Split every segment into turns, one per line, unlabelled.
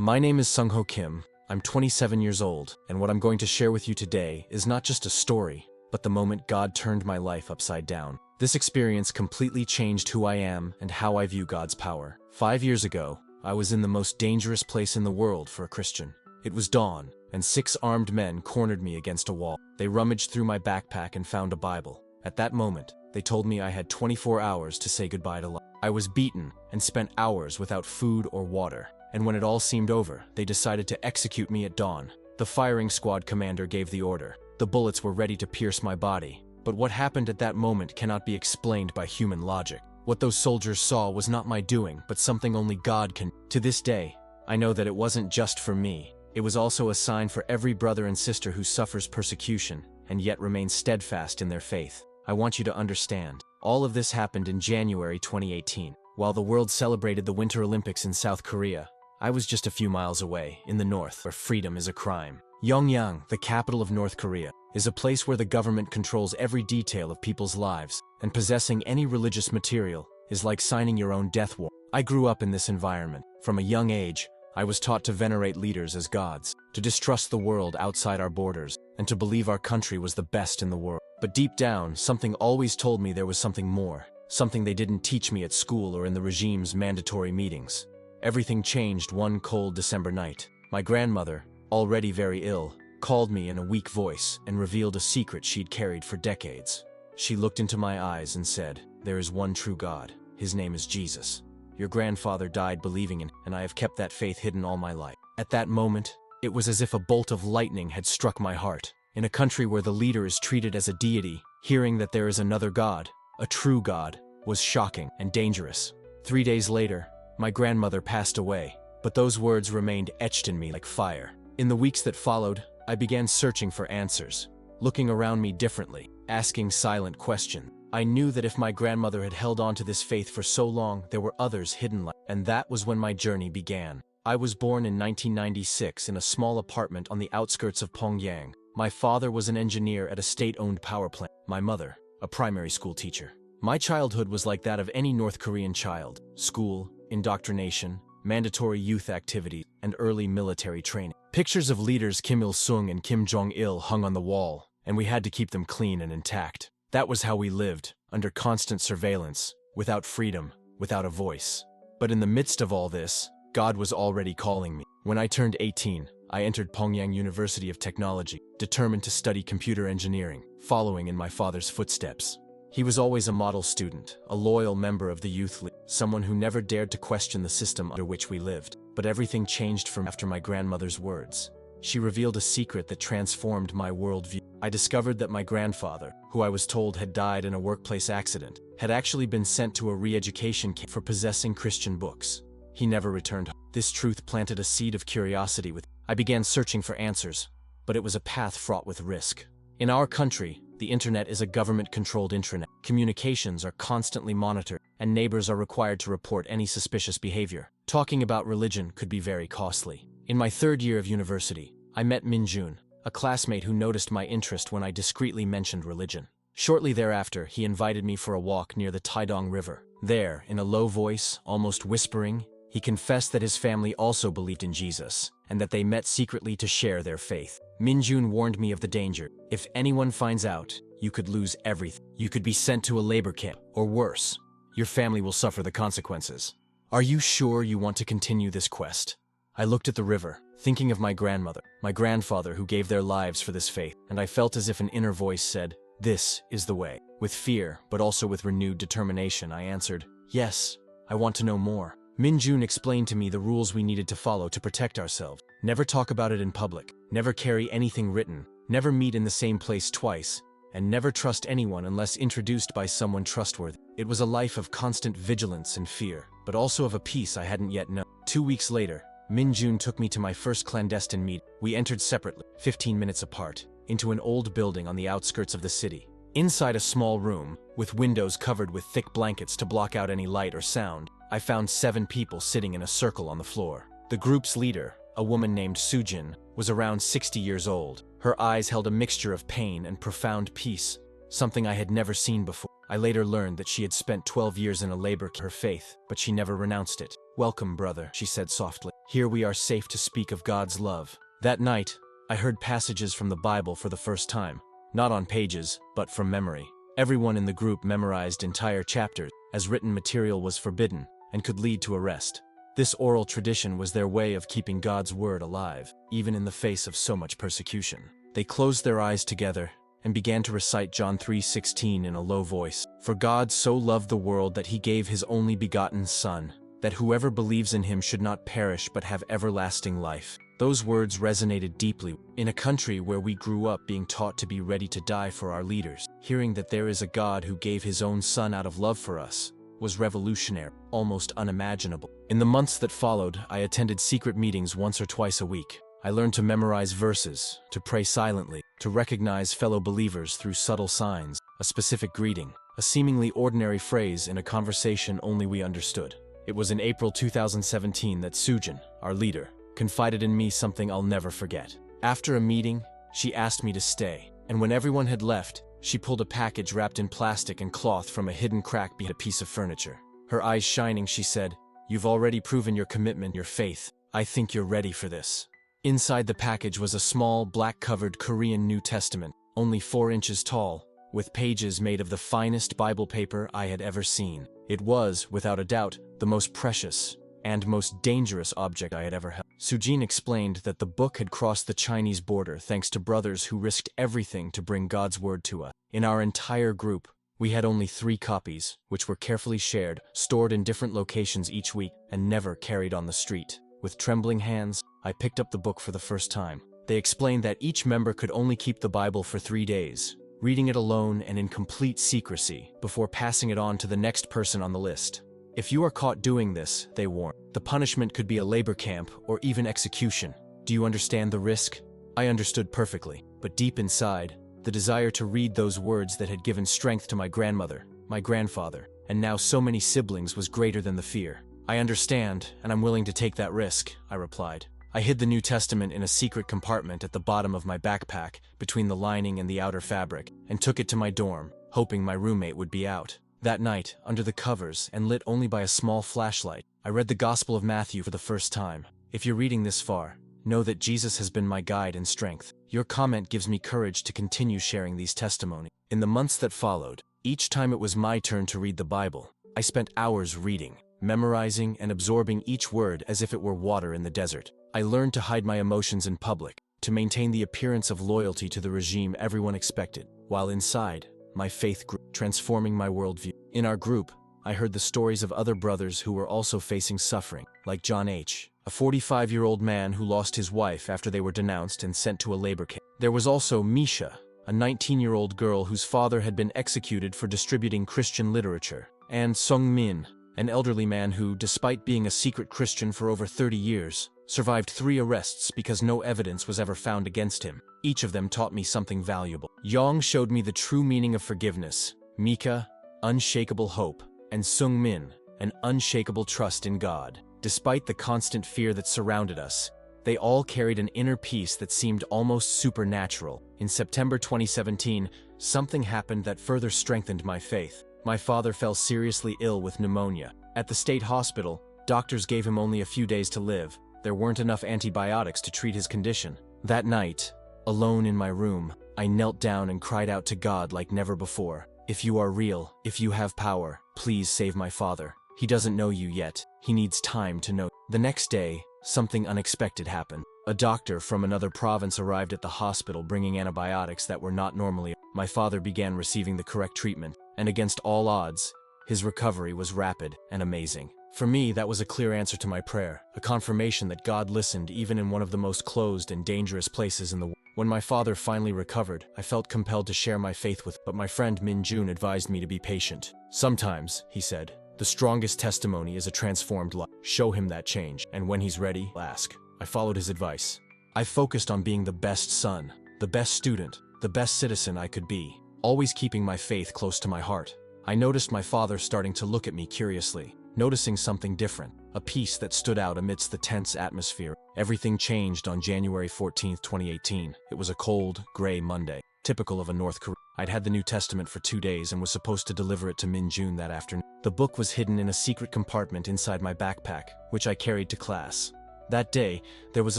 My name is Sung-Ho Kim. I'm 27 years old, and what I'm going to share with you today is not just a story, but the moment God turned my life upside down. This experience completely changed who I am and how I view God's power. 5 years ago, I was in the most dangerous place in the world for a Christian. It was dawn, and 6 armed men cornered me against a wall. They rummaged through my backpack and found a Bible. At that moment, they told me I had 24 hours to say goodbye to life. I was beaten and spent hours without food or water. And when it all seemed over, they decided to execute me at dawn. The firing squad commander gave the order. The bullets were ready to pierce my body. But what happened at that moment cannot be explained by human logic. What those soldiers saw was not my doing, but something only God can. To this day, I know that it wasn't just for me. It was also a sign for every brother and sister who suffers persecution, and yet remains steadfast in their faith. I want you to understand. All of this happened in January 2018. While the world celebrated the Winter Olympics in South Korea, I was just a few miles away, in the north, where freedom is a crime. Pyongyang, the capital of North Korea, is a place where the government controls every detail of people's lives, and possessing any religious material is like signing your own death warrant. I grew up in this environment. From a young age, I was taught to venerate leaders as gods, to distrust the world outside our borders, and to believe our country was the best in the world. But deep down, something always told me there was something more, something they didn't teach me at school or in the regime's mandatory meetings. Everything changed one cold December night. My grandmother, already very ill, called me in a weak voice and revealed a secret she'd carried for decades. She looked into my eyes and said, "There is one true God. His name is Jesus. Your grandfather died believing in, and I have kept that faith hidden all my life." At that moment, it was as if a bolt of lightning had struck my heart. In a country where the leader is treated as a deity, hearing that there is another God, a true God, was shocking and dangerous. 3 days later, my grandmother passed away, but those words remained etched in me like fire. In the weeks that followed, I began searching for answers, looking around me differently, asking silent questions. I knew that if my grandmother had held on to this faith for so long, there were others hidden like, and that was when my journey began. I was born in 1996 in a small apartment on the outskirts of Pyongyang. My father was an engineer at a state-owned power plant. My mother, a primary school teacher. My childhood was like that of any North Korean child. School, indoctrination, mandatory youth activities, and early military training. Pictures of leaders Kim Il-sung and Kim Jong-il hung on the wall, and we had to keep them clean and intact. That was how we lived, under constant surveillance, without freedom, without a voice. But in the midst of all this, God was already calling me. When I turned 18, I entered Pyongyang University of Technology, determined to study computer engineering, following in my father's footsteps. He was always a model student, a loyal member of the youth league, someone who never dared to question the system under which we lived. But everything changed from after my grandmother's words. She revealed a secret that transformed my worldview. I discovered that my grandfather, who I was told had died in a workplace accident, had actually been sent to a re-education camp for possessing Christian books. He never returned home. This truth planted a seed of curiosity with me. I began searching for answers, but it was a path fraught with risk. In our country, the internet is a government-controlled intranet. Communications are constantly monitored, and neighbors are required to report any suspicious behavior. Talking about religion could be very costly. In my 3rd year of university, I met Min-jun, a classmate who noticed my interest when I discreetly mentioned religion. Shortly thereafter, he invited me for a walk near the Taedong River. There, in a low voice, almost whispering, he confessed that his family also believed in Jesus, and that they met secretly to share their faith. Min-jun warned me of the danger. If anyone finds out, you could lose everything. You could be sent to a labor camp, or worse, your family will suffer the consequences. Are you sure you want to continue this quest? I looked at the river, thinking of my grandmother, my grandfather who gave their lives for this faith, and I felt as if an inner voice said, "This is the way." With fear, but also with renewed determination, I answered, "Yes, I want to know more." Min-jun explained to me the rules we needed to follow to protect ourselves. Never talk about it in public, never carry anything written, never meet in the same place twice, and never trust anyone unless introduced by someone trustworthy. It was a life of constant vigilance and fear, but also of a peace I hadn't yet known. 2 weeks later, Min-jun took me to my first clandestine meeting. We entered separately, 15 minutes apart, into an old building on the outskirts of the city. Inside a small room, with windows covered with thick blankets to block out any light or sound, I found 7 people sitting in a circle on the floor. The group's leader, a woman named Sujin, was around 60 years old. Her eyes held a mixture of pain and profound peace, something I had never seen before. I later learned that she had spent 12 years in a labor camp, her faith, but she never renounced it. "Welcome, brother," she said softly. "Here we are safe to speak of God's love." That night, I heard passages from the Bible for the first time, not on pages, but from memory. Everyone in the group memorized entire chapters, as written material was forbidden and could lead to arrest. This oral tradition was their way of keeping God's word alive, even in the face of so much persecution. They closed their eyes together and began to recite John 3:16 in a low voice. "For God so loved the world that he gave his only begotten Son, that whoever believes in him should not perish but have everlasting life." Those words resonated deeply. In a country where we grew up being taught to be ready to die for our leaders, hearing that there is a God who gave his own Son out of love for us was revolutionary, almost unimaginable. In the months that followed, I attended secret meetings once or twice a week. I learned to memorize verses, to pray silently, to recognize fellow believers through subtle signs, a specific greeting, a seemingly ordinary phrase in a conversation only we understood. It was in April 2017 that Sujin, our leader, confided in me something I'll never forget. After a meeting, she asked me to stay, and when everyone had left, she pulled a package wrapped in plastic and cloth from a hidden crack behind a piece of furniture. Her eyes shining, she said, "You've already proven your commitment, your faith. I think you're ready for this." Inside the package was a small, black-covered Korean New Testament, only 4 inches tall, with pages made of the finest Bible paper I had ever seen. It was, without a doubt, the most precious and most dangerous object I had ever held. Sujin explained that the book had crossed the Chinese border thanks to brothers who risked everything to bring God's word to us. In our entire group, we had only 3 copies, which were carefully shared, stored in different locations each week, and never carried on the street. With trembling hands, I picked up the book for the first time. They explained that each member could only keep the Bible for 3 days, reading it alone and in complete secrecy, before passing it on to the next person on the list. If you are caught doing this, they warned, the punishment could be a labor camp or even execution. Do you understand the risk? I understood perfectly, but deep inside, the desire to read those words that had given strength to my grandmother, my grandfather, and now so many siblings was greater than the fear. "I understand, and I'm willing to take that risk," I replied. I hid the New Testament in a secret compartment at the bottom of my backpack, between the lining and the outer fabric, and took it to my dorm, hoping my roommate would be out. That night, under the covers and lit only by a small flashlight, I read the Gospel of Matthew for the first time. If you're reading this far, know that Jesus has been my guide and strength. Your comment gives me courage to continue sharing these testimonies. In the months that followed, each time it was my turn to read the Bible, I spent hours reading, memorizing, and absorbing each word as if it were water in the desert. I learned to hide my emotions in public, to maintain the appearance of loyalty to the regime everyone expected, while inside, my faith grew, transforming my worldview. In our group, I heard the stories of other brothers who were also facing suffering, like John H., a 45-year-old man who lost his wife after they were denounced and sent to a labor camp. There was also Misha, a 19-year-old girl whose father had been executed for distributing Christian literature, and Sung Min, an elderly man who, despite being a secret Christian for over 30 years, survived 3 arrests because no evidence was ever found against him. Each of them taught me something valuable. Yong showed me the true meaning of forgiveness, Mika, unshakable hope, and Sung Min, an unshakable trust in God. Despite the constant fear that surrounded us, they all carried an inner peace that seemed almost supernatural. In September 2017, something happened that further strengthened my faith. My father fell seriously ill with pneumonia. At the state hospital, doctors gave him only a few days to live. There weren't enough antibiotics to treat his condition. That night, alone in my room, I knelt down and cried out to God like never before. "If you are real, if you have power, please save my father. He doesn't know you yet. He needs time to know." The next day, something unexpected happened. A doctor from another province arrived at the hospital bringing antibiotics that were not normally. My father began receiving the correct treatment, and against all odds, his recovery was rapid and amazing. For me, that was a clear answer to my prayer, a confirmation that God listened even in one of the most closed and dangerous places in the world. When my father finally recovered, I felt compelled to share my faith with him, but my friend Min Jun advised me to be patient. "Sometimes," he said, "the strongest testimony is a transformed life. Show him that change, and when he's ready, ask." I followed his advice. I focused on being the best son, the best student, the best citizen I could be, always keeping my faith close to my heart. I noticed my father starting to look at me curiously, noticing something different, a peace that stood out amidst the tense atmosphere. Everything changed on January 14, 2018. It was a cold, gray Monday, typical of a North Korea. I'd had the New Testament for 2 days and was supposed to deliver it to Min Jun that afternoon. The book was hidden in a secret compartment inside my backpack, which I carried to class. That day, there was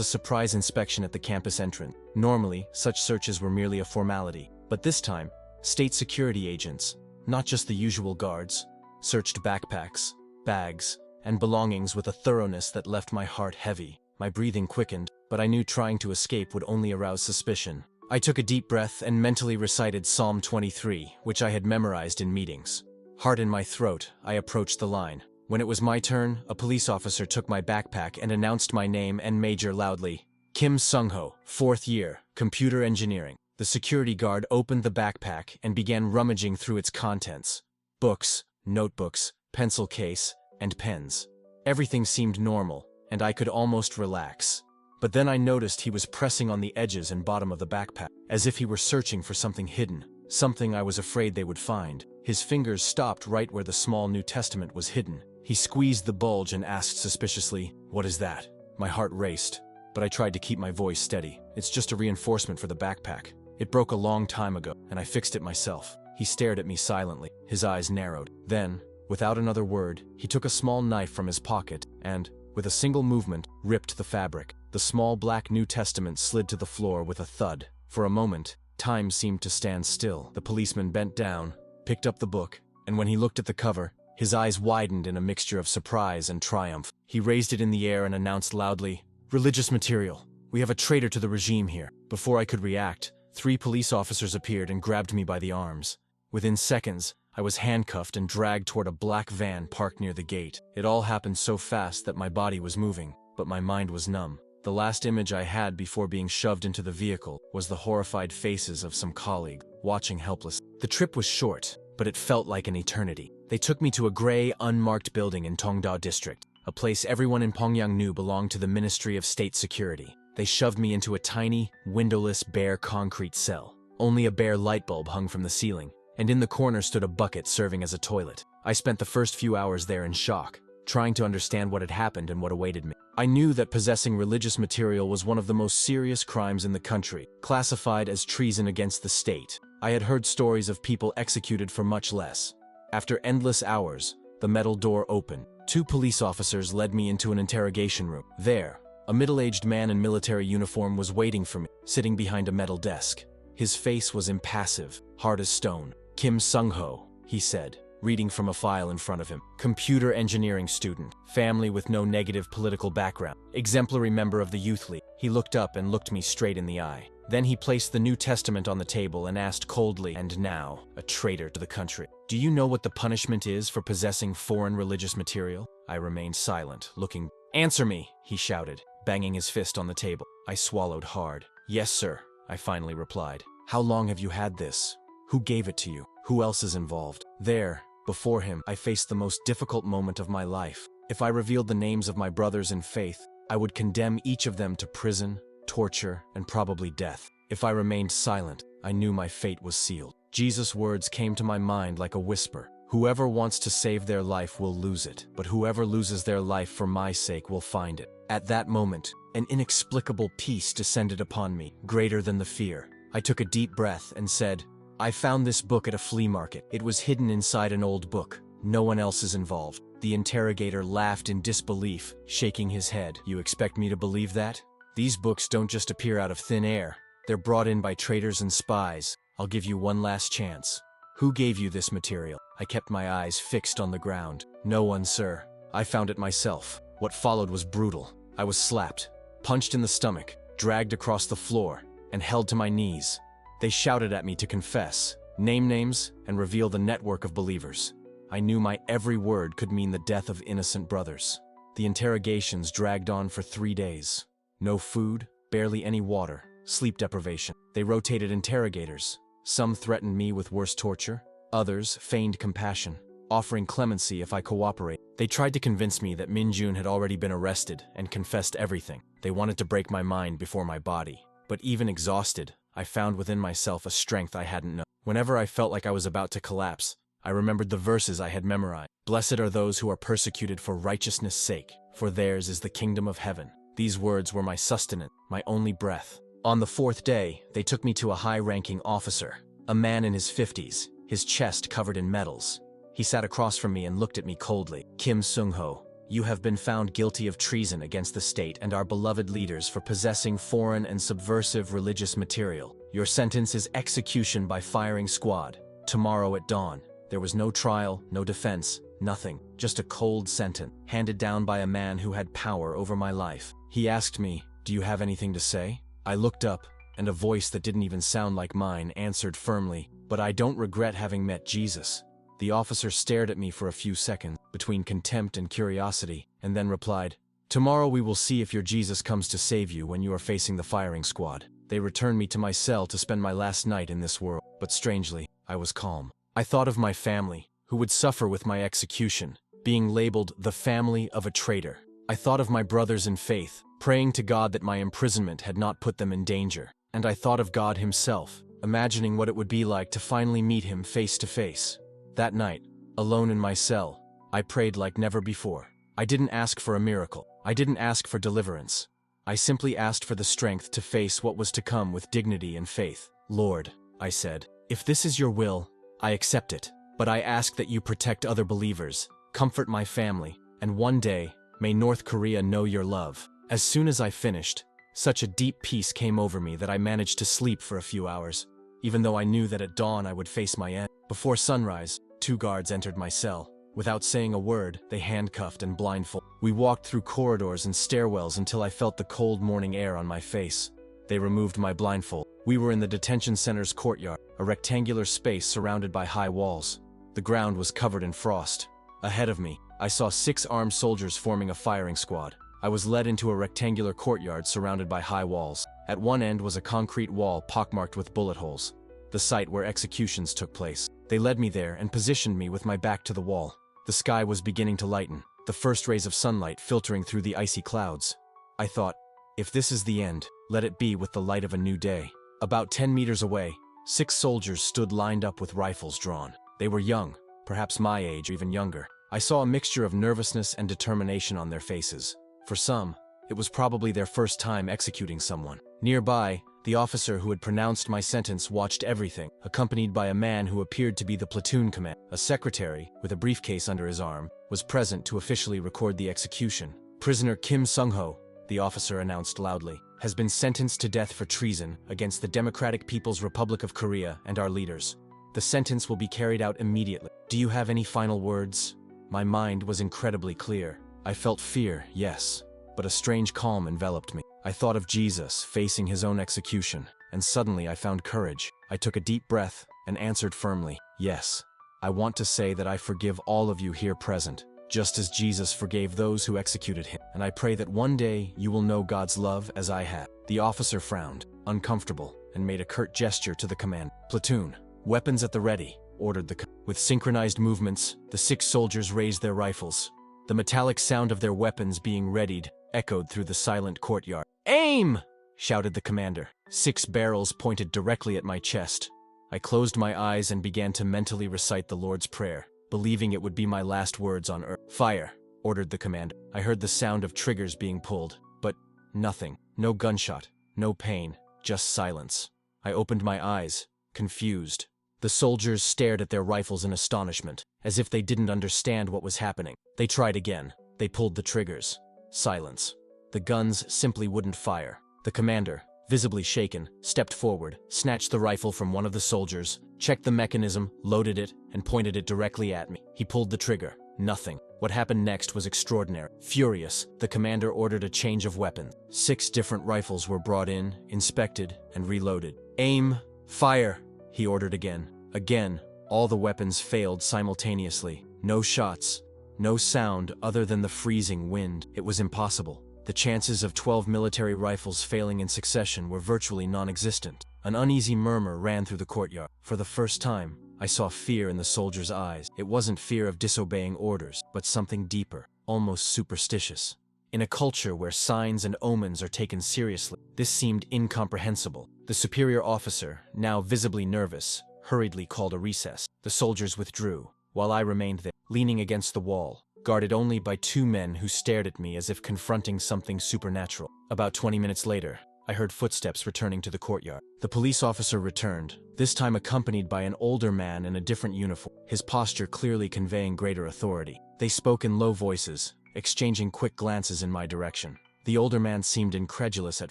a surprise inspection at the campus entrance. Normally, such searches were merely a formality, but this time, state security agents, not just the usual guards, searched backpacks, bags, and belongings with a thoroughness that left my heart heavy. My breathing quickened, but I knew trying to escape would only arouse suspicion. I took a deep breath and mentally recited Psalm 23, which I had memorized in meetings. Heart in my throat, I approached the line. When it was my turn, a police officer took my backpack and announced my name and major loudly. Kim Sung-ho, 4th year, computer engineering. The security guard opened the backpack and began rummaging through its contents. Books, notebooks, pencil case, and pens. Everything seemed normal, and I could almost relax. But then I noticed he was pressing on the edges and bottom of the backpack, as if he were searching for something hidden, something I was afraid they would find. His fingers stopped right where the small New Testament was hidden. He squeezed the bulge and asked suspiciously, "What is that?" My heart raced, but I tried to keep my voice steady. "It's just a reinforcement for the backpack. It broke a long time ago, and I fixed it myself." He stared at me silently, his eyes narrowed. Then, without another word, he took a small knife from his pocket and, with a single movement, ripped the fabric. The small black New Testament slid to the floor with a thud. For a moment, time seemed to stand still. The policeman bent down, picked up the book, and when he looked at the cover, his eyes widened in a mixture of surprise and triumph. He raised it in the air and announced loudly, "Religious material. We have a traitor to the regime here." Before I could react, 3 police officers appeared and grabbed me by the arms. Within seconds, I was handcuffed and dragged toward a black van parked near the gate. It all happened so fast that my body was moving, but my mind was numb. The last image I had before being shoved into the vehicle was the horrified faces of some colleagues, watching helpless. The trip was short, but it felt like an eternity. They took me to a gray, unmarked building in Tongda District, a place everyone in Pyongyang knew belonged to the Ministry of State Security. They shoved me into a tiny, windowless, bare concrete cell. Only a bare light bulb hung from the ceiling, and in the corner stood a bucket serving as a toilet. I spent the first few hours there in shock, trying to understand what had happened and what awaited me. I knew that possessing religious material was one of the most serious crimes in the country, classified as treason against the state. I had heard stories of people executed for much less. After endless hours, the metal door opened. 2 police officers led me into an interrogation room. There, a middle-aged man in military uniform was waiting for me, sitting behind a metal desk. His face was impassive, hard as stone. "Kim Sung-ho," he said, reading from a file in front of him. "Computer engineering student, family with no negative political background, exemplary member of the Youth League." He looked up and looked me straight in the eye. Then he placed the New Testament on the table and asked coldly, "And now, a traitor to the country, do you know what the punishment is for possessing foreign religious material?" I remained silent, looking. "Answer me," he shouted, banging his fist on the table. I swallowed hard. "Yes, sir," I finally replied. "How long have you had this? Who gave it to you? Who else is involved?" There, before him, I faced the most difficult moment of my life. If I revealed the names of my brothers in faith, I would condemn each of them to prison, torture, and probably death. If I remained silent, I knew my fate was sealed. Jesus' words came to my mind like a whisper. "Whoever wants to save their life will lose it, but whoever loses their life for my sake will find it." At that moment, an inexplicable peace descended upon me, greater than the fear. I took a deep breath and said, "I found this book at a flea market. It was hidden inside an old book. No one else is involved." The interrogator laughed in disbelief, shaking his head. "You expect me to believe that? These books don't just appear out of thin air. They're brought in by traitors and spies. I'll give you one last chance. Who gave you this material?" I kept my eyes fixed on the ground. "No one, sir. I found it myself." What followed was brutal. I was slapped, punched in the stomach, dragged across the floor, and held to my knees. They shouted at me to confess, name names, and reveal the network of believers. I knew my every word could mean the death of innocent brothers. The interrogations dragged on for 3 days. No food, barely any water, sleep deprivation. They rotated interrogators. Some threatened me with worse torture. Others feigned compassion, offering clemency if I cooperate. They tried to convince me that Min Jun had already been arrested and confessed everything. They wanted to break my mind before my body. But even exhausted, I found within myself a strength I hadn't known. Whenever I felt like I was about to collapse, I remembered the verses I had memorized. "Blessed are those who are persecuted for righteousness' sake, for theirs is the kingdom of heaven." These words were my sustenance, my only breath. On the 4th day, they took me to a high-ranking officer. A man in his 50s, his chest covered in medals. He sat across from me and looked at me coldly. Kim Sung-ho, you have been found guilty of treason against the state and our beloved leaders for possessing foreign and subversive religious material. Your sentence is execution by firing squad. Tomorrow at dawn. There was no trial, no defense, nothing. Just a cold sentence, handed down by a man who had power over my life. He asked me, "Do you have anything to say?" I looked up, and a voice that didn't even sound like mine answered firmly, "But I don't regret having met Jesus." The officer stared at me for a few seconds, between contempt and curiosity, and then replied, "Tomorrow we will see if your Jesus comes to save you when you are facing the firing squad." They returned me to my cell to spend my last night in this world, but strangely, I was calm. I thought of my family, who would suffer with my execution, being labeled the family of a traitor. I thought of my brothers in faith, praying to God that my imprisonment had not put them in danger. And I thought of God himself, imagining what it would be like to finally meet him face to face. That night, alone in my cell, I prayed like never before. I didn't ask for a miracle. I didn't ask for deliverance. I simply asked for the strength to face what was to come with dignity and faith. "Lord," I said, "if this is your will, I accept it. But I ask that you protect other believers, comfort my family, and one day, may North Korea know your love." As soon as I finished, such a deep peace came over me that I managed to sleep for a few hours, even though I knew that at dawn I would face my end. Before sunrise, 2 guards entered my cell. Without saying a word, they handcuffed and blindfolded. We walked through corridors and stairwells until I felt the cold morning air on my face. They removed my blindfold. We were in the detention center's courtyard, a rectangular space surrounded by high walls. The ground was covered in frost. Ahead of me, I saw 6 armed soldiers forming a firing squad. I was led into a rectangular courtyard surrounded by high walls. At one end was a concrete wall pockmarked with bullet holes, the site where executions took place. They led me there and positioned me with my back to the wall. The sky was beginning to lighten, the first rays of sunlight filtering through the icy clouds. I thought, if this is the end, let it be with the light of a new day. About 10 meters away, 6 soldiers stood lined up with rifles drawn. They were young, perhaps my age or even younger. I saw a mixture of nervousness and determination on their faces. For some, it was probably their first time executing someone. Nearby, the officer who had pronounced my sentence watched everything, accompanied by a man who appeared to be the platoon commander. A secretary, with a briefcase under his arm, was present to officially record the execution. "Prisoner Kim Sung-ho," the officer announced loudly, "has been sentenced to death for treason against the Democratic People's Republic of Korea and our leaders. The sentence will be carried out immediately. Do you have any final words?" My mind was incredibly clear. I felt fear, yes, but a strange calm enveloped me. I thought of Jesus facing his own execution, and suddenly I found courage. I took a deep breath and answered firmly, "Yes, I want to say that I forgive all of you here present, just as Jesus forgave those who executed him, and I pray that one day you will know God's love as I have." The officer frowned, uncomfortable, and made a curt gesture to the command. "Platoon, weapons at the ready," ordered the command. With synchronized movements, the 6 soldiers raised their rifles. The metallic sound of their weapons being readied echoed through the silent courtyard. "Aim!" shouted the commander. 6 barrels pointed directly at my chest. I closed my eyes and began to mentally recite the Lord's Prayer, believing it would be my last words on earth. "Fire!" ordered the commander. I heard the sound of triggers being pulled, but nothing. No gunshot, no pain, just silence. I opened my eyes, confused. The soldiers stared at their rifles in astonishment, as if they didn't understand what was happening. They tried again. They pulled the triggers. Silence. The guns simply wouldn't fire. The commander, visibly shaken, stepped forward, snatched the rifle from one of the soldiers, checked the mechanism, loaded it, and pointed it directly at me. He pulled the trigger. Nothing. What happened next was extraordinary. Furious, the commander ordered a change of weapons. 6 different rifles were brought in, inspected, and reloaded. "Aim! Fire!" he ordered again. Again, all the weapons failed simultaneously. No shots, no sound other than the freezing wind. It was impossible. The chances of 12 military rifles failing in succession were virtually non-existent. An uneasy murmur ran through the courtyard. For the first time, I saw fear in the soldiers' eyes. It wasn't fear of disobeying orders, but something deeper, almost superstitious. In a culture where signs and omens are taken seriously, this seemed incomprehensible. The superior officer, now visibly nervous, hurriedly called a recess. The soldiers withdrew, while I remained there, leaning against the wall, guarded only by 2 men who stared at me as if confronting something supernatural. About 20 minutes later, I heard footsteps returning to the courtyard. The police officer returned, this time accompanied by an older man in a different uniform, his posture clearly conveying greater authority. They spoke in low voices, exchanging quick glances in my direction. The older man seemed incredulous at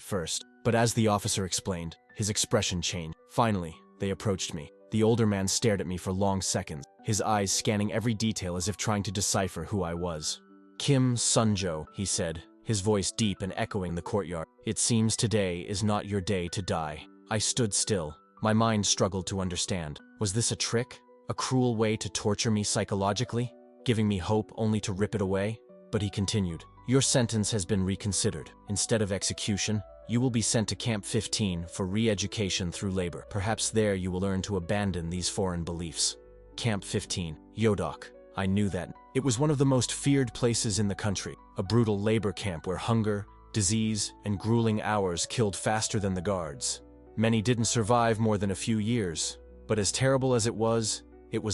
first, but as the officer explained, his expression changed. Finally, they approached me. The older man stared at me for long seconds, his eyes scanning every detail as if trying to decipher who I was. "Kim Sunjo," he said, his voice deep and echoing the courtyard. "It seems today is not your day to die." I stood still. My mind struggled to understand. Was this a trick? A cruel way to torture me psychologically? Giving me hope only to rip it away? But he continued, "Your sentence has been reconsidered. Instead of execution, you will be sent to Camp 15 for re-education through labor. Perhaps there you will learn to abandon these foreign beliefs." Camp 15, Yodok. I knew that. It was one of the most feared places in the country, a brutal labor camp where hunger, disease, and grueling hours killed faster than the guards. Many didn't survive more than a few years, but as terrible as it was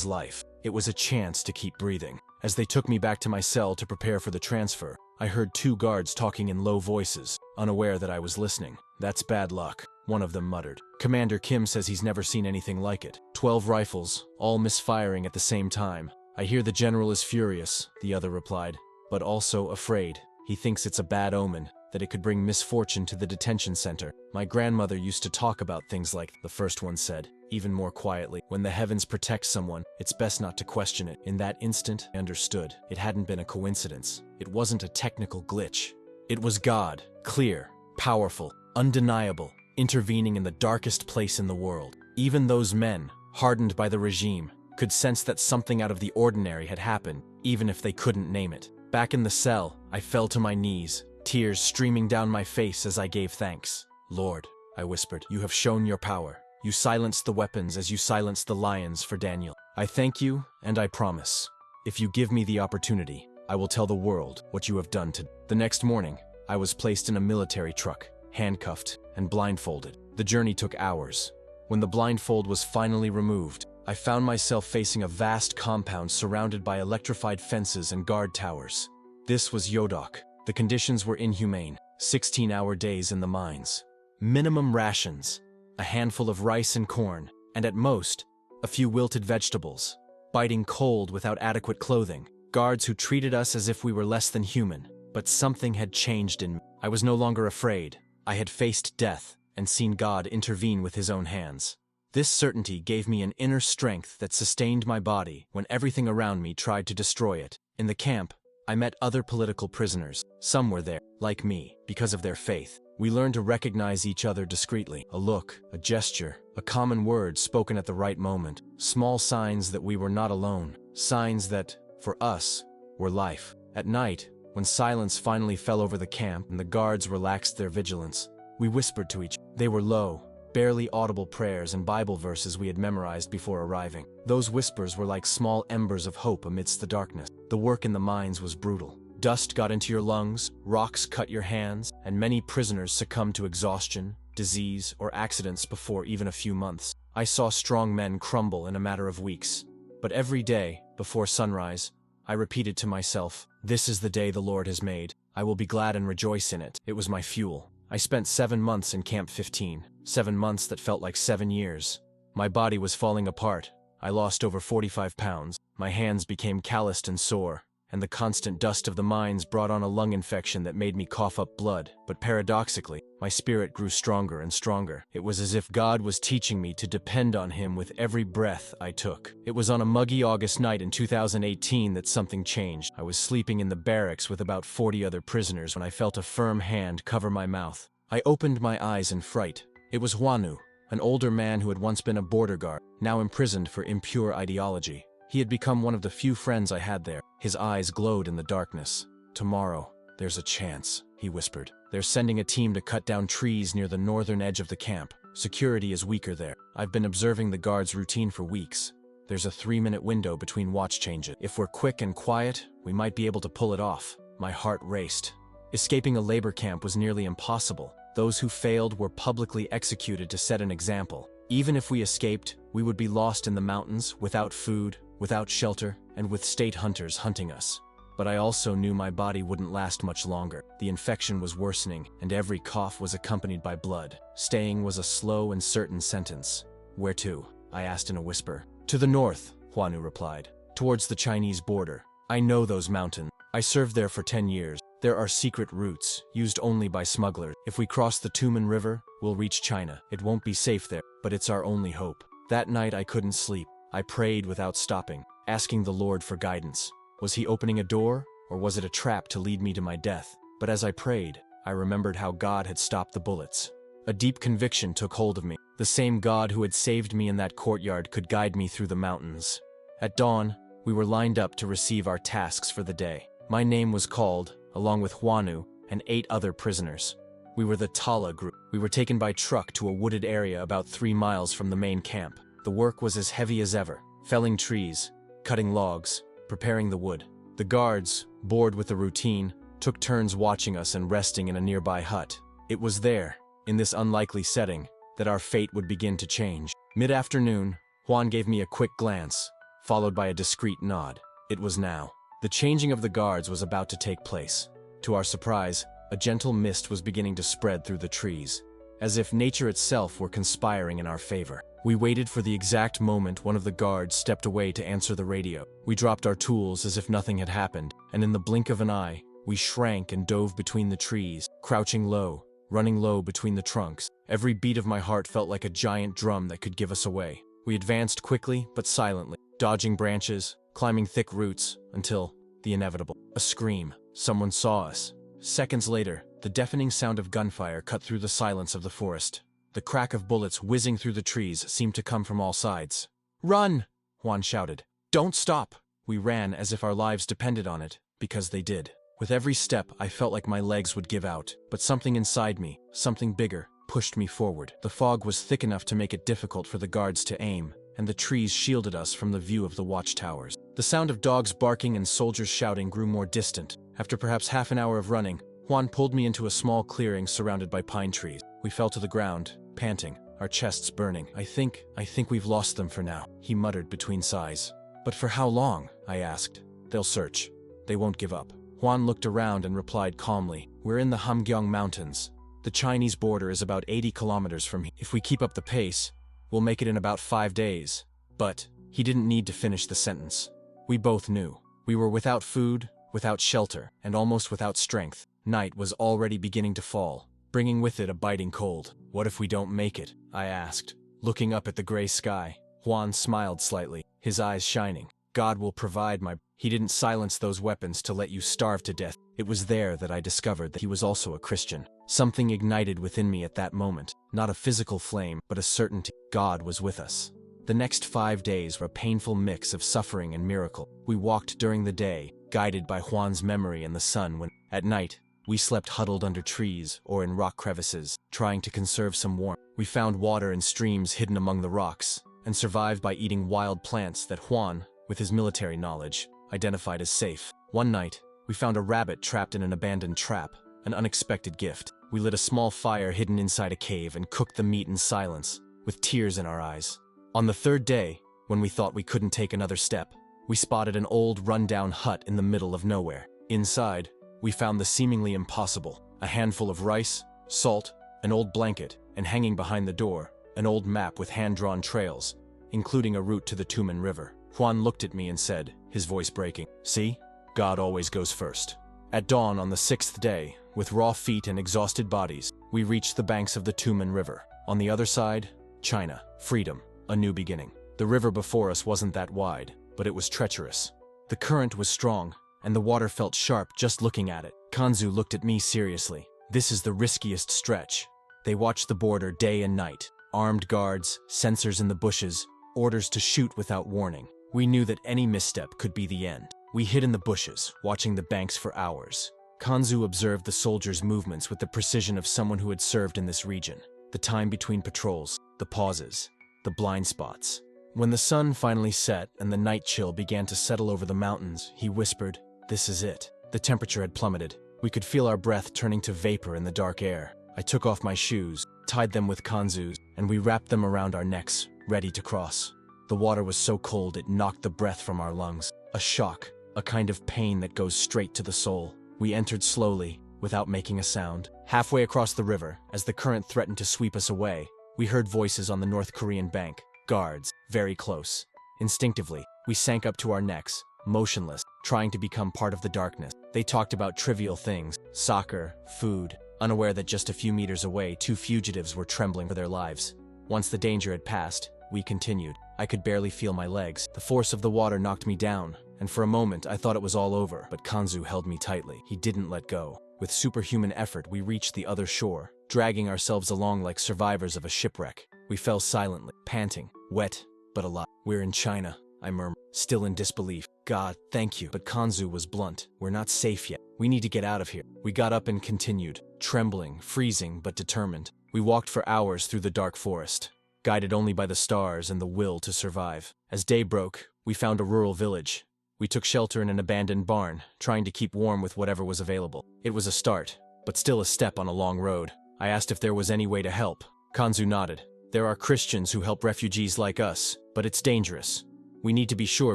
life. It was a chance to keep breathing. As they took me back to my cell to prepare for the transfer, I heard two guards talking in low voices, unaware that I was listening. "That's bad luck," one of them muttered. "Commander Kim says he's never seen anything like it. 12 rifles, all misfiring at the same time. I hear the general is furious," the other replied, "but also afraid. He thinks it's a bad omen, that it could bring misfortune to the detention center. My grandmother used to talk about things like," the first one said, even more quietly. "When the heavens protect someone, it's best not to question it." In that instant, I understood. It hadn't been a coincidence. It wasn't a technical glitch. It was God, clear, powerful, undeniable, intervening in the darkest place in the world. Even those men, hardened by the regime, could sense that something out of the ordinary had happened, even if they couldn't name it. Back in the cell, I fell to my knees, tears streaming down my face as I gave thanks. "Lord," I whispered, "you have shown your power. You silenced the weapons as you silenced the lions for Daniel. I thank you, and I promise, if you give me the opportunity, I will tell the world what you have done to." The next morning, I was placed in a military truck, handcuffed and blindfolded. The journey took hours. When the blindfold was finally removed, I found myself facing a vast compound surrounded by electrified fences and guard towers. This was Yodok. The conditions were inhumane. 16-hour days in the mines. Minimum rations, a handful of rice and corn, and at most, a few wilted vegetables. Biting cold without adequate clothing. Guards who treated us as if we were less than human. But something had changed in me. I was no longer afraid. I had faced death and seen God intervene with his own hands. This certainty gave me an inner strength that sustained my body when everything around me tried to destroy it. In the camp, I met other political prisoners. Some were there, like me, because of their faith. We learned to recognize each other discreetly. A look, a gesture, a common word spoken at the right moment. Small signs that we were not alone. Signs that, for us, were life. At night, when silence finally fell over the camp and the guards relaxed their vigilance, we whispered to each other. They were low, barely audible prayers and Bible verses we had memorized before arriving. Those whispers were like small embers of hope amidst the darkness. The work in the mines was brutal. Dust got into your lungs, rocks cut your hands, and many prisoners succumbed to exhaustion, disease, or accidents before even a few months. I saw strong men crumble in a matter of weeks. But every day, before sunrise, I repeated to myself, "This is the day the Lord has made. I will be glad and rejoice in it." It was my fuel. I spent 7 months in Camp 15, 7 months that felt like 7 years. My body was falling apart. I lost over 45 pounds. My hands became calloused and sore, and the constant dust of the mines brought on a lung infection that made me cough up blood. But paradoxically, my spirit grew stronger and stronger. It was as if God was teaching me to depend on Him with every breath I took. It was on a muggy August night in 2018 that something changed. I was sleeping in the barracks with about 40 other prisoners when I felt a firm hand cover my mouth. I opened my eyes in fright. It was Huanu, an older man who had once been a border guard, now imprisoned for impure ideology. He had become one of the few friends I had there. His eyes glowed in the darkness. "Tomorrow, there's a chance," he whispered. "They're sending a team to cut down trees near the northern edge of the camp. Security is weaker there. I've been observing the guards' routine for weeks. There's a 3-minute window between watch changes. If we're quick and quiet, we might be able to pull it off." My heart raced. Escaping a labor camp was nearly impossible. Those who failed were publicly executed to set an example. Even if we escaped, we would be lost in the mountains, without food, without shelter, and with state hunters hunting us. but I also knew my body wouldn't last much longer. The infection was worsening, and every cough was accompanied by blood. Staying was a slow and certain sentence. "Where to?" I asked in a whisper. "To the north," Huanu replied. "Towards the Chinese border. I know those mountains. I served there for 10 years. There are secret routes, used only by smugglers. If we cross the Tuman River, we'll reach China. It won't be safe there, but it's our only hope." That night I couldn't sleep. I prayed without stopping, asking the Lord for guidance. Was he opening a door, or was it a trap to lead me to my death? But as I prayed, I remembered how God had stopped the bullets. A deep conviction took hold of me. The same God who had saved me in that courtyard could guide me through the mountains. At dawn, we were lined up to receive our tasks for the day. My name was called, along with Huanu and 8 other prisoners. We were the Tala group. We were taken by truck to a wooded area about 3 miles from the main camp. The work was as heavy as ever, felling trees, cutting logs, preparing the wood. The guards, bored with the routine, took turns watching us and resting in a nearby hut. It was there, in this unlikely setting, that our fate would begin to change. Mid-afternoon, Juan gave me a quick glance, followed by a discreet nod. It was now. The changing of the guards was about to take place. To our surprise, a gentle mist was beginning to spread through the trees, as if nature itself were conspiring in our favor. We waited for the exact moment one of the guards stepped away to answer the radio. We dropped our tools as if nothing had happened, and in the blink of an eye, we shrank and dove between the trees, crouching low, running low between the trunks. Every beat of my heart felt like a giant drum that could give us away. We advanced quickly but silently, dodging branches, climbing thick roots, until the inevitable. A scream. Someone saw us. Seconds later, the deafening sound of gunfire cut through the silence of the forest. The crack of bullets whizzing through the trees seemed to come from all sides. "Run!" Juan shouted. "Don't stop!" We ran as if our lives depended on it, because they did. With every step, I felt like my legs would give out, but something inside me, something bigger, pushed me forward. The fog was thick enough to make it difficult for the guards to aim, and the trees shielded us from the view of the watchtowers. The sound of dogs barking and soldiers shouting grew more distant. After perhaps half an hour of running, Juan pulled me into a small clearing surrounded by pine trees. We fell to the ground, panting, our chests burning. I think we've lost them for now," he muttered between sighs. "But for how long?" I asked. "They'll search. They won't give up." Juan looked around and replied calmly, "We're in the Hamgyong Mountains. The Chinese border is about 80 kilometers from here. If we keep up the pace, we'll make it in about 5 days." But he didn't need to finish the sentence. We both knew. We were without food, without shelter, and almost without strength. Night was already beginning to fall, bringing with it a biting cold. "What if we don't make it?" I asked, looking up at the gray sky. Juan smiled slightly, his eyes shining. "God will provide my—" He didn't silence those weapons to let you starve to death. It was there that I discovered that he was also a Christian. Something ignited within me at that moment, not a physical flame, but a certainty. God was with us. The next 5 days were a painful mix of suffering and miracle. We walked during the day, guided by Juan's memory and the sun, when, at night, we slept huddled under trees or in rock crevices, trying to conserve some warmth. We found water in streams hidden among the rocks, and survived by eating wild plants that Juan, with his military knowledge, identified as safe. One night, we found a rabbit trapped in an abandoned trap, an unexpected gift. We lit a small fire hidden inside a cave and cooked the meat in silence, with tears in our eyes. On the 3rd day, when we thought we couldn't take another step, we spotted an old, run-down hut in the middle of nowhere. Inside, we found the seemingly impossible: a handful of rice, salt, an old blanket, and hanging behind the door, an old map with hand-drawn trails, including a route to the Tuman River. Juan looked at me and said, his voice breaking, "See? God always goes first." At dawn on the 6th day, with raw feet and exhausted bodies, we reached the banks of the Tuman River. On the other side, China, freedom, a new beginning. The river before us wasn't that wide, but it was treacherous. The current was strong, and the water felt sharp just looking at it. Kanzu looked at me seriously. "This is the riskiest stretch." They watched the border day and night. Armed guards, sensors in the bushes, orders to shoot without warning. We knew that any misstep could be the end. We hid in the bushes, watching the banks for hours. Kanzu observed the soldiers' movements with the precision of someone who had served in this region. The time between patrols, the pauses, the blind spots. When the sun finally set and the night chill began to settle over the mountains, he whispered, "This is it." The temperature had plummeted. We could feel our breath turning to vapor in the dark air. I took off my shoes, tied them with kanzus, and we wrapped them around our necks, ready to cross. The water was so cold it knocked the breath from our lungs. A shock, a kind of pain that goes straight to the soul. We entered slowly, without making a sound. Halfway across the river, as the current threatened to sweep us away, we heard voices on the North Korean bank, guards, very close. Instinctively, we sank up to our necks, motionless, trying to become part of the darkness. They talked about trivial things, soccer, food, unaware that just a few meters away, two fugitives were trembling for their lives. Once the danger had passed, we continued. I could barely feel my legs. The force of the water knocked me down, and for a moment I thought it was all over, but Kanzu held me tightly. He didn't let go. With superhuman effort, we reached the other shore, dragging ourselves along like survivors of a shipwreck. We fell silently, panting, wet, but alive. "We're in China," I murmured, still in disbelief. "God, thank you." But Kanzu was blunt. "We're not safe yet. We need to get out of here." We got up and continued, trembling, freezing, but determined. We walked for hours through the dark forest, guided only by the stars and the will to survive. As day broke, we found a rural village. We took shelter in an abandoned barn, trying to keep warm with whatever was available. It was a start, but still a step on a long road. I asked if there was any way to help. Kanzu nodded. "There are Christians who help refugees like us, but it's dangerous. We need to be sure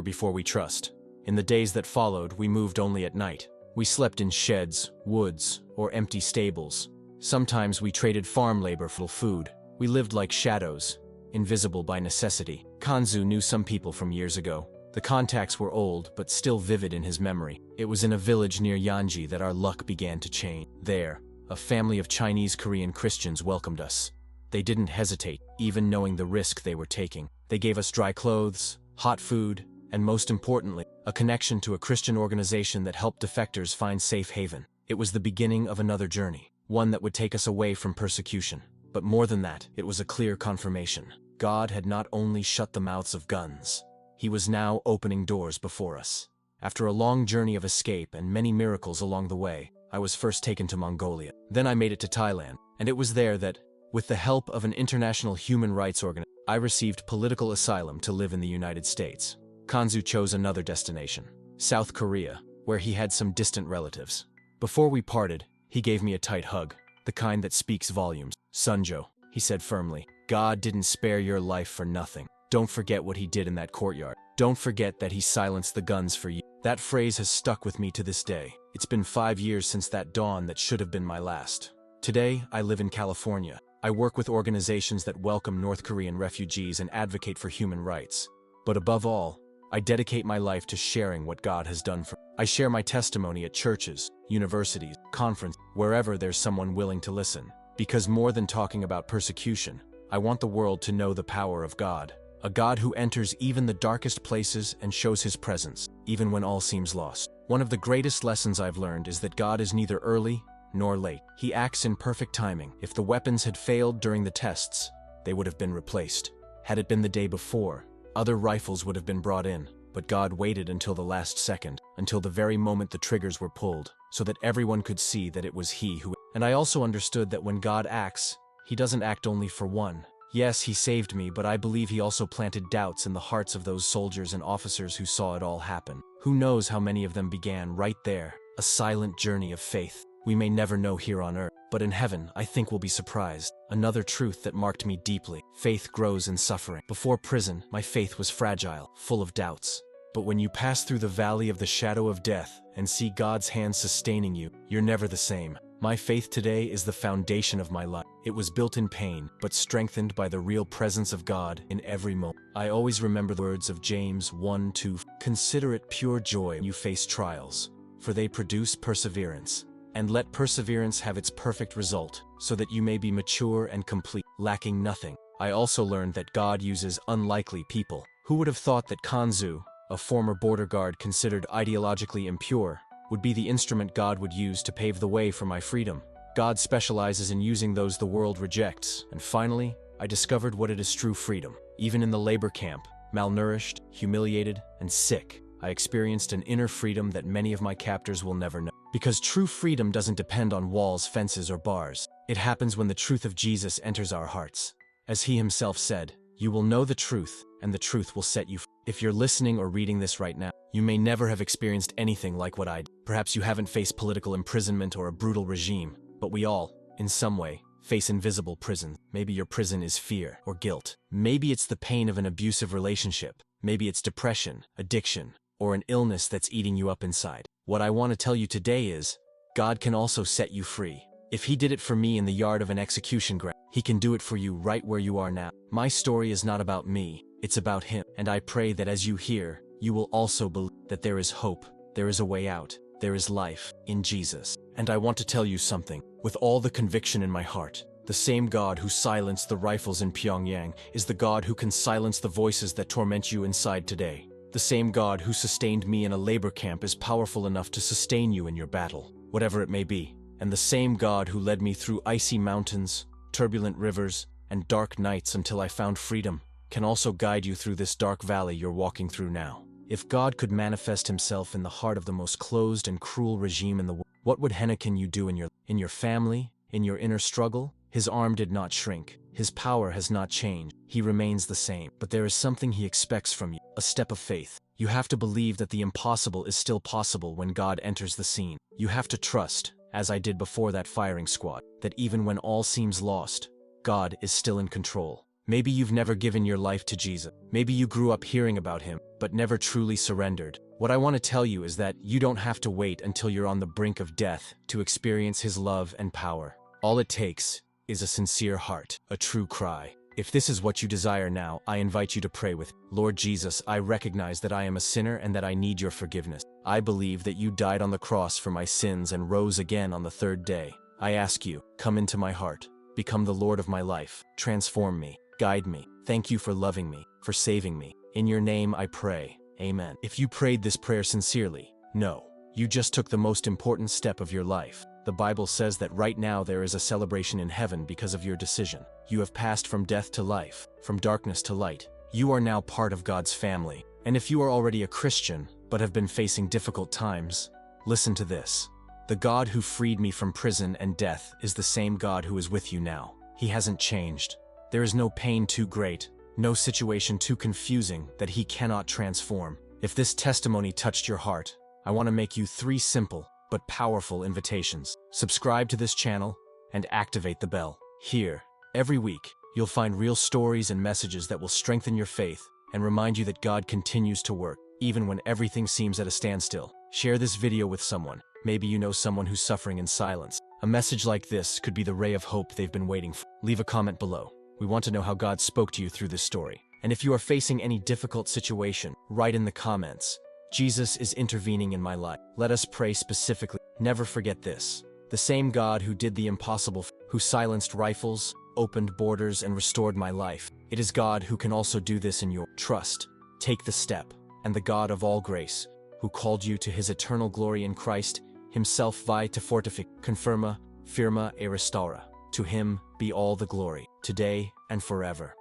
before we trust." In the days that followed, we moved only at night. We slept in sheds, woods, or empty stables. Sometimes we traded farm labor for food. We lived like shadows, invisible by necessity. Kanzu knew some people from years ago. The contacts were old, but still vivid in his memory. It was in a village near Yanji that our luck began to change. There, a family of Chinese Korean Christians welcomed us. They didn't hesitate, even knowing the risk they were taking. They gave us dry clothes, hot food, and most importantly, a connection to a Christian organization that helped defectors find safe haven. It was the beginning of another journey, one that would take us away from persecution. But more than that, it was a clear confirmation. God had not only shut the mouths of guns, He was now opening doors before us. After a long journey of escape and many miracles along the way, I was first taken to Mongolia. Then I made it to Thailand, and it was there that, with the help of an international human rights organization, I received political asylum to live in the United States. Kanzu chose another destination, South Korea, where he had some distant relatives. Before we parted, he gave me a tight hug, the kind that speaks volumes. "Sunjo," he said firmly, "God didn't spare your life for nothing. Don't forget what He did in that courtyard. Don't forget that He silenced the guns for you." That phrase has stuck with me to this day. It's been 5 years since that dawn that should have been my last. Today, I live in California. I work with organizations that welcome North Korean refugees and advocate for human rights. But above all, I dedicate my life to sharing what God has done for me. I share my testimony at churches, universities, conferences, wherever there's someone willing to listen. Because more than talking about persecution, I want the world to know the power of God. A God who enters even the darkest places and shows His presence, even when all seems lost. One of the greatest lessons I've learned is that God is neither early nor late. He acts in perfect timing. If the weapons had failed during the tests, they would have been replaced. Had it been the day before, other rifles would have been brought in. But God waited until the last second, until the very moment the triggers were pulled, so that everyone could see that it was He who... And I also understood that when God acts, He doesn't act only for one. Yes, He saved me, but I believe He also planted doubts in the hearts of those soldiers and officers who saw it all happen. Who knows how many of them began right there, a silent journey of faith. We may never know here on earth, but in heaven, I think we'll be surprised. Another truth that marked me deeply. Faith grows in suffering. Before prison, my faith was fragile, full of doubts. But when you pass through the valley of the shadow of death and see God's hand sustaining you, you're never the same. My faith today is the foundation of my life. It was built in pain, but strengthened by the real presence of God in every moment. I always remember the words of James 1:2. "Consider it pure joy when you face trials, for they produce perseverance. And let perseverance have its perfect result, so that you may be mature and complete, lacking nothing." I also learned that God uses unlikely people. Who would have thought that Kanzu, a former border guard considered ideologically impure, would be the instrument God would use to pave the way for my freedom? God specializes in using those the world rejects. And finally, I discovered what it is true freedom. Even in the labor camp, malnourished, humiliated, and sick, I experienced an inner freedom that many of my captors will never know. Because true freedom doesn't depend on walls, fences, or bars. It happens when the truth of Jesus enters our hearts. As He Himself said, "You will know the truth, and the truth will set you free." If you're listening or reading this right now, you may never have experienced anything like what I did. Perhaps you haven't faced political imprisonment or a brutal regime, but we all, in some way, face invisible prison. Maybe your prison is fear or guilt. Maybe it's the pain of an abusive relationship. Maybe it's depression, addiction, or an illness that's eating you up inside. What I want to tell you today is, God can also set you free. If He did it for me in the yard of an execution ground, He can do it for you right where you are now. My story is not about me, it's about Him. And I pray that as you hear, you will also believe that there is hope, there is a way out, there is life in Jesus. And I want to tell you something, with all the conviction in my heart. The same God who silenced the rifles in Pyongyang is the God who can silence the voices that torment you inside today. The same God who sustained me in a labor camp is powerful enough to sustain you in your battle, whatever it may be. And the same God who led me through icy mountains, turbulent rivers, and dark nights until I found freedom, can also guide you through this dark valley you're walking through now. If God could manifest Himself in the heart of the most closed and cruel regime in the world, what would Hennekin you do in your family, in your inner struggle? His arm did not shrink. His power has not changed. He remains the same. But there is something He expects from you, a step of faith. You have to believe that the impossible is still possible when God enters the scene. You have to trust, as I did before that firing squad, that even when all seems lost, God is still in control. Maybe you've never given your life to Jesus. Maybe you grew up hearing about Him, but never truly surrendered. What I want to tell you is that you don't have to wait until you're on the brink of death to experience His love and power. All it takes is a sincere heart, a true cry. If this is what you desire now, I invite you to pray with, Lord Jesus, I recognize that I am a sinner and that I need your forgiveness. I believe that you died on the cross for my sins and rose again on the third day. I ask you, come into my heart, become the Lord of my life, transform me, guide me. Thank you for loving me, for saving me. In your name I pray, amen. If you prayed this prayer sincerely, no, you just took the most important step of your life. The Bible says that right now there is a celebration in heaven because of your decision. You have passed from death to life, from darkness to light. You are now part of God's family. And if you are already a Christian, but have been facing difficult times, listen to this. The God who freed me from prison and death is the same God who is with you now. He hasn't changed. There is no pain too great, no situation too confusing that He cannot transform. If this testimony touched your heart, I want to make you 3 simple but powerful invitations. Subscribe to this channel and activate the bell. Here, every week, you'll find real stories and messages that will strengthen your faith and remind you that God continues to work, even when everything seems at a standstill. Share this video with someone. Maybe you know someone who's suffering in silence. A message like this could be the ray of hope they've been waiting for. Leave a comment below. We want to know how God spoke to you through this story. And if you are facing any difficult situation, write in the comments, Jesus is intervening in my life. Let us pray specifically. Never forget this. The same God who did the impossible, who silenced rifles, opened borders, and restored my life. It is God who can also do this in your trust. Take the step. And the God of all grace, who called you to His eternal glory in Christ, Himself vai te fortific, confirma, firma e restaura. To Him be all the glory, today and forever.